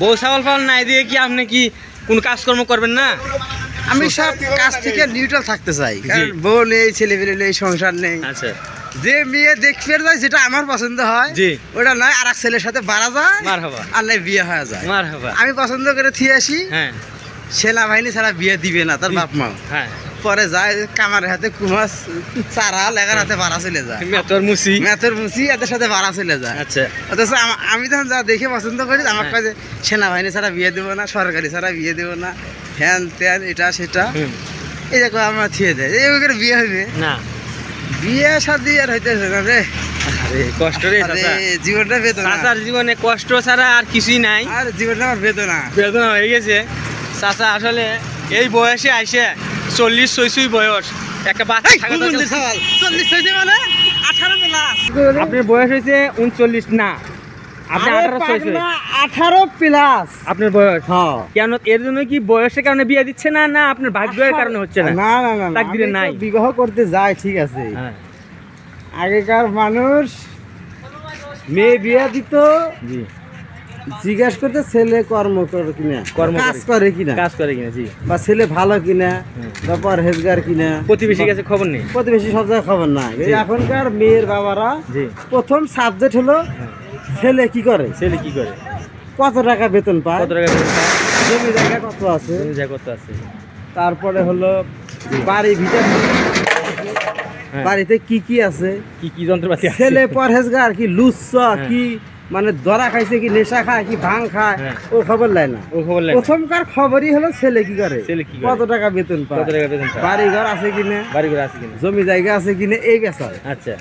বউ ছাগল ফাল নাই দিয়ে কি আপনি কি কোন কাজকর্ম করবেন না? আমি সব কাজ থেকে নিউট্রাল থাকতে চাই, কারণ বউ নেই, ছেলে পেলে নেই, সংসার নেই। আচ্ছা, যে মেয়ে দেখতে যায় যেটা আমার পছন্দ হয় জি, ওটা নয় আর এক ছেলের সাথে বাড়া যায়, মারহাবা, আর নাই বিয়ে হয়ে যায়। মারহাবা। আমি পছন্দ করে থিয়ে আসি, হ্যাঁ সেনাবাহিনী ছাড়া বিয়ে দিবে না তার বাপ মা। হ্যাঁ, পরে যায় কামারের হাতে কুমাস, চারা লেগার হাতে ভাড়া চলে যায়, মেতর মুসি। মেথর মুসি এদের সাথে ভাড়া চলে যায়। আচ্ছা, অথচ আমি তখন যা দেখে পছন্দ করি, আমার হ্যাঁ। কাছে সেনাবাহিনী ছাড়া বিয়ে দেবো না, সরকারি ছাড়া বিয়ে দেবো না, ফ্যান ত্যান এটা সেটা, এই দেখো আমরা থিয়ে দেয় এই করে বিয়ে হইবে না বিয়ে শাদি আর হইতেছে না রে। আরে কষ্ট রে আরে চাচা, জীবনটা বেদনা, চাচার জীবনে কষ্ট ছাড়া আর কিছুই নাই। আর জীবনটা আমার বেদনা। বেদনা হয়ে গেছে চাচা। আসলে এই বয়সে আইসে 40-46 বয়স একটা বাচ্চা থাকা দরকার। 40 হয়েছে মানে 18 প্লাস। আপনার বয়স হয়েছে 39 না, আপনার 18 হয়েছে। 18 প্লাস আপনার বয়স হ্যাঁ। কেন এর জন্য কি বয়সের কারণে বিয়ে দিচ্ছে না, না আপনার ভাগ্যের কারণে হচ্ছে না? না না না, তাকদিরে আমি তো নাই। বিবাহ করতে যাই ঠিক আছে, হ্যাঁ আগেকার মানুষ মেয়ে বিয়ে দিত, জি, জিজ্ঞাসা করতে ছেলে কর্ম করে কিনা, কাজ করে কিনা, কাজ করে কিনা, জি, বা ছেলে ভালো কিনা, হুম। তারপর হেজগার কিনা, প্রতিবেশীর কাছে খবর নেই। প্রতিবেশী সব জায়গায় খবর নাই। জি। এখনকার মেয়ের বাবারা জি, প্রথম সাবজেক্ট হলো ছেলে কি করে, ছেলে কি করে, কত টাকা বেতন পায়, কত টাকা বেতন পায়, জমি জায়গা কত আছে, জমি জায়গা কত আছে, তারপরে হলো বাড়ি ভিতর হ্যাঁ। বাড়িতে কি কি আছে, কি কি যন্ত্রপাতি আছে, ছেলে পরহেজগার কি লুচ্ছা হ্যাঁ। কি, মানে দরা খাইছে কি, নেশা খায় কি, ভাং খায়, হ্যাঁ। ও খবর লাই না। ও খবর লাগে না। প্রথমকার খবরই হলো ছেলে কি করে, ছেলে কি করে, কত টাকা বেতন পায়, কত টাকা বেতন পায়, বাড়ি ঘর আছে কিনা, বাড়ি ঘর আছে কিনা। জমি জায়গা আছে কিনা, এই বেচার। আচ্ছা,